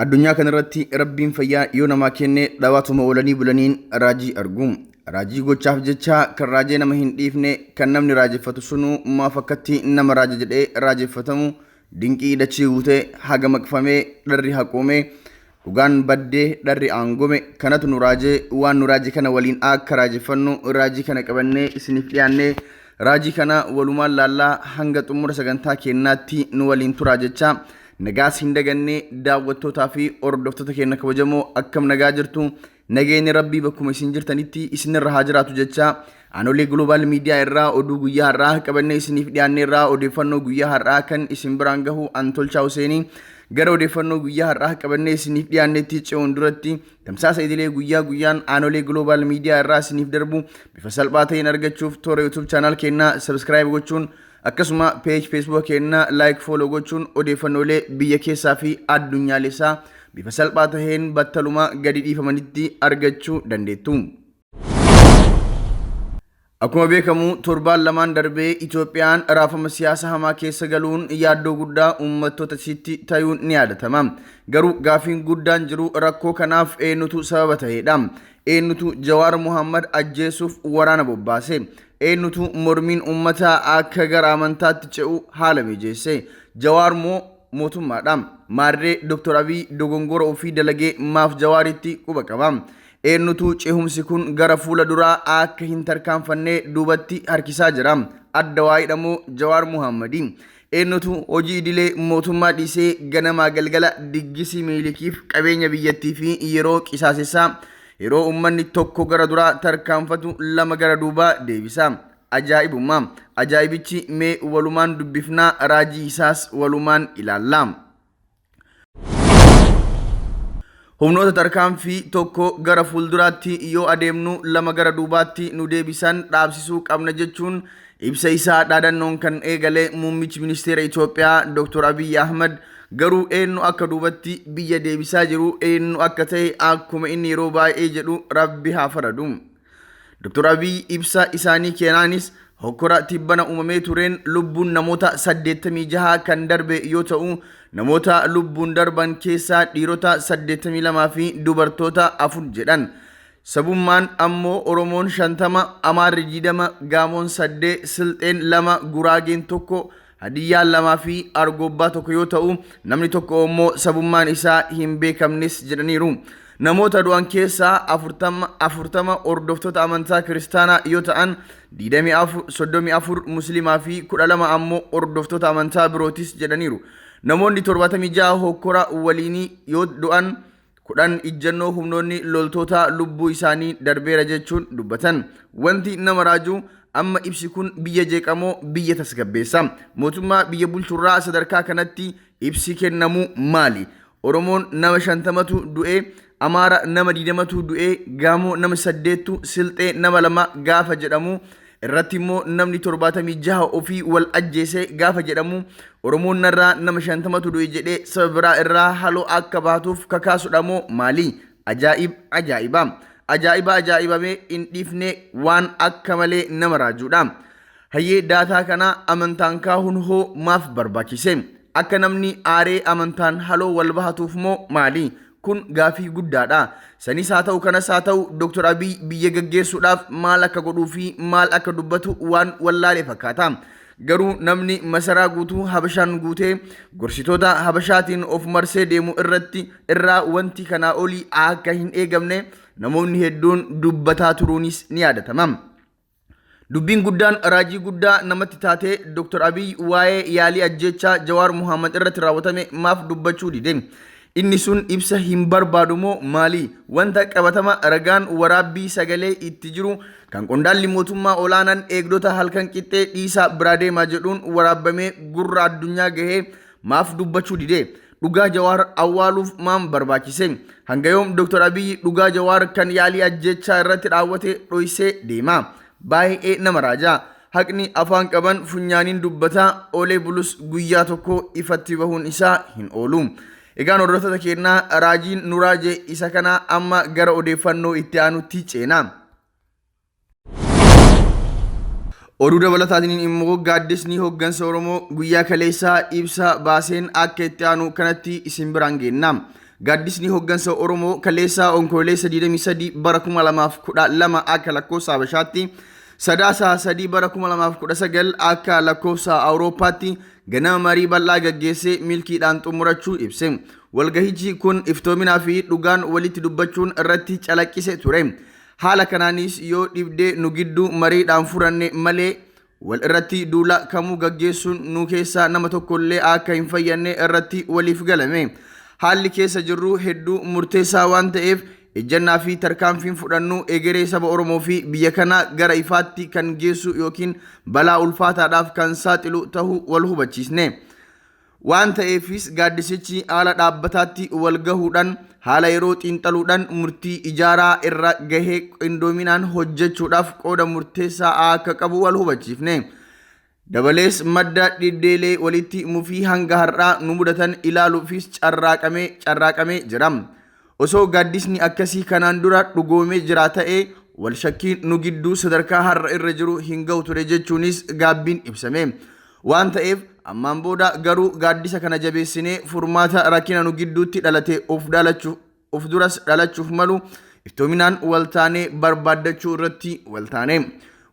Addunyaa kanarratti rabbiin fayyaa yoo namaa kenne dhawaatuma oolanii bulaniin raajii arguu. Raajii gochaaf jecha kan raajee nama hin dhiifne kan namni raajeffatu sunu maaf akkatti nama raaja jedhee raajeffatamu dinqii dachii guutee haga maqfamee dharri haqoomee dhugaan baddee dharri aangome kanatu nu raajee waan nu raajii kana waliin akka raajeffannu raajii kana qabannee isiniif dhiyaannee raajii kana walumaan laallaa hanga xumura sagantaa kennaatti nu waliin turaa jecha. Nagaa siin dagannee daawwattootaa fi hordoftoota keenya kabajamoo akkam nagaa jirtu nageenyi rabbii bakkuma isin jirtanitti isinirra haa jiraatu jecha Anolee Global Media irraa oduu guyyaa har'aa qabannee isiniif dhiyaannee irraa odeeffannoo guyyaa har'aa kan isin biraan gahu Antolchaa Huseenii gara odeeffannoo guyyaa har'aa qabannee isiniif dhiyaanneetti ce'uun duratti tamsaasa idilee guyyaa guyyaan Anolee Global Media irraa isiniif darbu bifa salphaa ta'een argachuuf toora YouTube channel keenyaa subscribe gochuun akkasuma page Facebook keenna like follow gochuun odeeffannoolee biyya keessaa fi addunyaalessaa bifa salphaa ta'een battaluma gadi dhiifamanitti argachuu dandeettu. Akkuma beekamu torbaan lamaan darbee Itoophiyaan raafama siyaasa hamaa keessa galuun yaaddoo guddaa uummattoota isiitti ta'uun ni yaadatama. Garuu gaafiin guddaan jiru rakkoo kanaaf eenyutu sababa ta'edha. Eenyutu Jawaar Mohammad ajjeesuuf waraana bobbaase? Eenyutu mormiin uummataa akka gara amantaatti ce'u haala mijeesse? Jawaar moo mootummaadha? Maarree Dr. Abiy dogongora ofii dalagee maaf Jawaaritti quba qaba? Eenyutu ce'umsi kun gara fuula duraa akka hin tarkaanfanne duubatti harkisaa jira? Adda waa'idha moo Jawaar Mohammadi? Eenyutu hojii idilee mootummaa dhiisee ganamaa galgala diggisii miilikiif qabeenya biyyattii fi yeroo qisaasessaa yeroo uummanni tokko gara duraa tarkaanfatu lama gara duubaa deebisa? Ajaa'ibummaa. Ajaa'ibichi mee walumaan dubbifnaa raajii isaas walumaan ilaalla. Humnoota tarkaanfii tokko gara fuulduraatti yoo adeemnu lama gara duubaatti nu deebisan dhaabsisuu qabna jechuun ibsa isaa dhaadannoon kan eegale muummichi ministeera Itoophiyaa Dr. Abiy Ahmed garuu eenyu akka duubatti biyya deebisaa jiru eenyu akka ta'e akkuma inni yeroo baay'ee jedhu rabbi haa faradu. Dr. Abiy ibsa isaanii kennaanis hokkora tibbana uumamee tureen lubbuun namoota 86 kan darbe yoo ta'u namoota lubbuun darban keessaa dhiirota 82 fi dubartoota 4 jedhan. Sabummaan ammoo Oromoon 50, Amaarri 20, Gaamoon 8, Silxeen 2, Guraageen 1, Hadiyyaan 2 fi Argobbaa 1 yoo ta'u namni tokko immoo sabummaan isaa hin beekamnes jedhaniiru. Namoota du'an keessaa 40 hordoftoota amantaa kiristaanaa yoo ta'an 34 musliimaa fi 12 ammoo hordoftoota amantaa birootis jedhaniiru. Namoonni 76 hokkora waliinii yoo du'an 10 ijjannoo humnoonni loltoota lubbuu isaanii darbeera jechuun dubbatan. Wanti nama raaju amma ibsi kun biyya jeeqamoo biyya tasgabbeessa? Mootummaa biyya bulchurraa sadarkaa kanatti ibsi kennamu maali? Oromoon nama 50tu du'ee, Amaara nama 20tu du'ee, Gaamoo nama 8tu, Silxee nama 2 gaafa jedhamu irratti immoo namni 76 ofii wal ajjeese gaafa jedhamu Oromoon narraa nama 50tu du'e jedhee sababa biraa irraa haloo akka baatuuf kakaasudha moo maali? Ajaa'iba. Ajaa'ibamee hin dhiifne waan akka malee nama raajuudha. Hayyee daataa kana amantaan kaahuun hoo maaf barbaachise? Akka namni aaree amantaan haloo wal bahatuuf moo maali? Kun gaafii guddaadha. Sanis haa ta'u kanas haa ta'u Dr. Abiy biyya gaggeessuudhaaf maal akka godhuu fi maal akka dubbatu waan wallaalee fakkaata. Garuu namni masaraa guutuu Habashaan guutee gorsitoota Habashaatiin of marsee deemu irraa wanti kanaa olii akka hin eegamne namoonni hedduun dubbataa turuunis ni yaadatama. Dubbiin guddaan raajii guddaa namatti taatee Dr. Abiy waa'ee yaalii ajjechaa Jawaar Mohammad irratti raawwatame maaf dubbachuu dide? Inni sun ibsa hin barbaadu moo maali? Wanta qabatama ragaan waraabbii sagalee itti jiru kan qondaalli mootummaa olaanaan eegdota halkan qixxee dhiisaa biraa deemaa jedhuun waraabamee gurra addunyaa gahee maaf dubbachuu dide? Dhugaa Jawaar awwaaluuf maam barbaachise? Hanga yoom Dr. Abiy dhugaa Jawaar kan yaalii ajjechaa irratti raawwate dhoysee deema? Baay'ee nama raaja. Haqni afaan qaban funyaaniin dubbataa oolee bulus guyyaa tokko ifatti bahuun isaa hin oolu. Egaan hordoftoota keenyaa raajiin nu raaje isa kana amma gara odeeffannoo itti aanutti ceena. Oduu dabalataatiin immoo gaaddisni hooggansa Oromoo guyyaa kaleessaa ibsa baaseen akka itti aanu kanatti isin biraan geenna. Gaaddisni hooggansa Oromoo kaleessaa Onkololeessa 23 bara 2012 akka lakkoofsa Habashaatti Sadaasa 3 bara 2019 akka lakkoofsa Awurooppaatti ganama marii bal'aa gaggeessee milkiidhaan xumurachuu ibse. Walgahichi kun iftoominaa fi dhugaan walitti dubbachuun irratti calaqqise ture. Haala kanaanis yoo dhibdee nu gidduu mariidhaan furanne malee wal irratti duula kamuu gaggeessuun nu keessaa nama tokkollee akka hin fayyadne irratti waliif galame. Haalli keessa jirru hedduu murteessaa waan ta'eef ejjennaa fi tarkaanfiin fudhannu egeree saba Oromoo fi biyya kanaa gara ifaatti kan geessu yookiin balaa ulfaataadhaaf kan saaxilu ta'uu wal hubachiisne. Waan ta'eefis gaaddisichi haala dhaabbataatti wal gahuudhaan haala yeroo xiinxaluudhaan murtii ijaaraa irra gahee qindoominaan hojjechuudhaaf qooda murteessaa akka qabu wal hubachiifne. Dabalees madda dhiddeelee walitti mufii hanga har'aa nu mudatan ilaaluufis carraaqamee jira. Osoo gaaddisni akkasii kanaan dura dhugoomee jira ta'ee wal shakkiin nu gidduu sadarkaa har'a irra jiru hin gahu ture jechuunis gaabbiin ibsame. Waan ta'eef ammaan booda garuu gaaddisa kana jabeessinee furmaata rakkina nu gidduutti dhalate of duras dhalachuuf malu iftoominaan waltaanee barbaaddachuu irratti waltaane.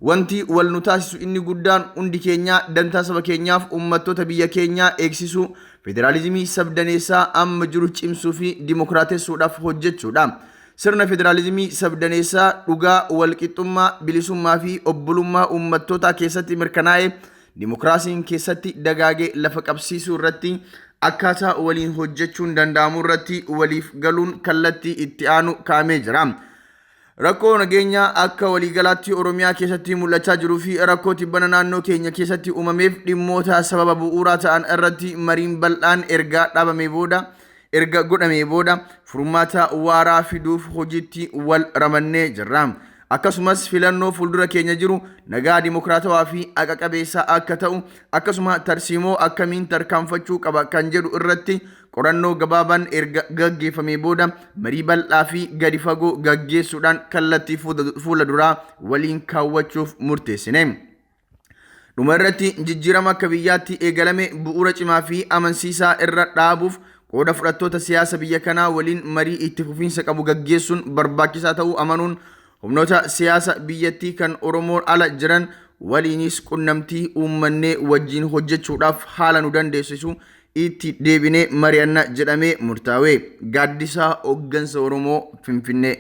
Wanti wal nu taasisu inni guddaan hundi keenya dantaa saba keenyaaf uummattoota biyya keenyaa eegsisuu, federaalizimii sabdaneessaa amma jiru cimsuu fi dimokiraatessuudhaaf hojjechuudha. Sirna federaalizimii sabdaneessaa dhugaa, walqixxummaa, bilisummaa fi obbolummaa uummattootaa keessatti mirkanaa'e dimokiraasiin keessatti dagaagee lafa qabsiisuu irratti akkaataa waliin hojjechuun danda'amu irratti waliif galuun kallattii itti aanu kaa'amee jira. Rakkoo nageenyaa akka waliigalaatti Oromiyaa keessatti mul'achaa jiruu fi rakkoo tibbana naannoo keenya keessatti uumameef dhimmoota sababa bu'uuraa ta'an irratti mariin bal'aan erga godhamee booda furmaata waaraa fiduuf hojiitti wal ramannee jirra. Akkasumas filannoo fuuldura keenya jiru nagaa dimokiraatawaa fi haqa qabeessa akka ta'u akkasuma tarsiimoo akkamiin tarkaanfachuu qaba kan jedhu irratti qorannoo gabaabaan erga gaggeeffamee booda marii bal'aa fi gadi fagoo gaggeessuudhaan kallattii fuula duraa waliin kaawwachuuf murteessine. Dhuma irratti jijjiirama akka biyyaatti eegalame bu'uura cimaa fi amansiisaa irra dhaabuuf qooda fudhattoota siyaasa biyya kanaa waliin marii itti fufiinsa qabu gaggeessuun barbaachisaa ta'uu amanuun humnoota siyaasa biyyattii kan Oromoon ala jiran waliinis qunnamtii uummannee wajjin hojjechuudhaaf haala nu dandeessisu itti deebinee mari'anna jedhamee murtaa'e. Gaaddisaa hooggansa Oromoo Finfinnee.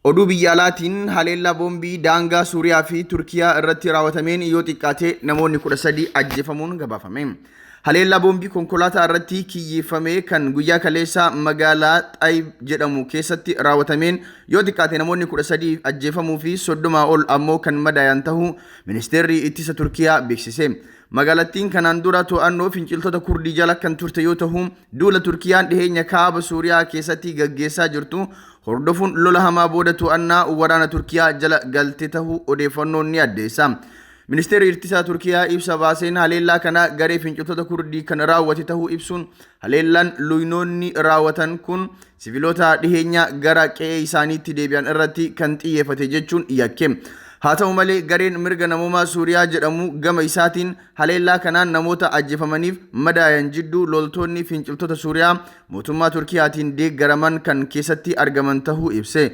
Oduu biyya alaatiin haleellaa boombii daangaa Suuriyaa fi Turkiyaa irratti raawwatameen yoo xiqqaate namoonni 13 ajjeefamuun gabaafame. Haleellaa boombii konkolaataa irratti kiyyeeffame kan guyyaa kaleessaa magaalaa Xaayib jedhamu keessatti raawwatameen yoo xiqqaate namoonni 13 ajjeefamuu fi 30 ol ammoo kan madaayan ta'uu ministeerri ittisa Turkiyaa beeksise. Magaalattiin kanaan dura to'annoo finciltoota Kurdii jala kan turte yoo ta'u duula Turkiyaan dhiheenya kaaba Suuriyaa keessatti gaggeessaa jirtu hordofuun lola hamaa booda to'annaa waraana Turkiyaa jala galte ta'uu odeeffannoon ni addeessa. Ministeerri ittisa Turkiyaa ibsa baaseen haleellaa kana garee finciltoota Kurdii kan raawwate ta'uu ibsuun haleellaan luynoonni raawwatan kun siviilota dhiheenya gara qe'ee isaaniitti deebi'an irratti kan xiyyeeffate jechuun yakke. Haa ta'u malee gareen mirga namummaa Suuriyaa jedhamu gama isaatiin haleellaa kanaan namoota ajjeefamaniif madaayan jidduu loltoonni finciltoota Suuriyaa mootummaa Turkiyaatiin deeggaraman kan keessatti argaman ta'uu ibse.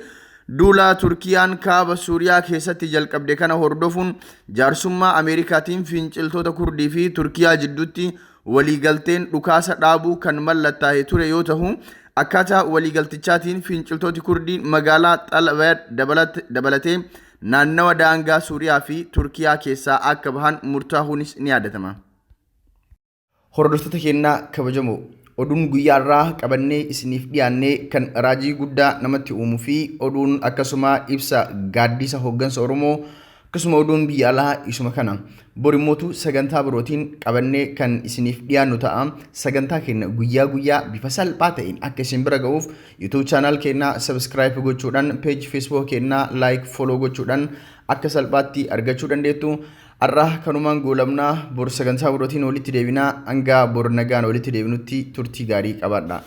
Duula Turkiyaan kaaba Suuriyaa keessatti jalqabde kana hordofuun jaarsummaa Ameerikaatiin finciltoota Kurdii fi Turkiyaa jidduutti waliigalteen dhukaasa dhaabuu kan mallattaa'e ture yoo ta'u akkaataa waliigaltichaatiin finciltooti Kurdii magaalaa Xalbayad dabalatee naannawa daangaa Suuriyaa fi Turkiyaa keessaa akka bahan murtaa'uunis ni yaadatama. Hordoftoota keenyaa kabajamoo oduun guyyaarraa qabannee isiniif dhiyaannee kan raajii guddaa namatti uumuu fi oduun akkasuma ibsa gaaddisa hooggansa Oromoo akkasuma oduun biyya alaa isuma kana borimmootu sagantaa birootiin qabannee kan isiniif dhiyaannu ta'a. Sagantaa keenya guyyaa bifa salphaa ta'een akka isin bira ga'uuf YouTube channel keenya subscribe gochuudhaan page Facebook keenya like follow gochuudhaan akka salphaatti argachuu dandeettu. Arraa kanumaan goolabnaa bor sagantaa birootiin walitti deebinaa hanga bor nagaan walitti deebinutti turtii gaarii qabaadhaa.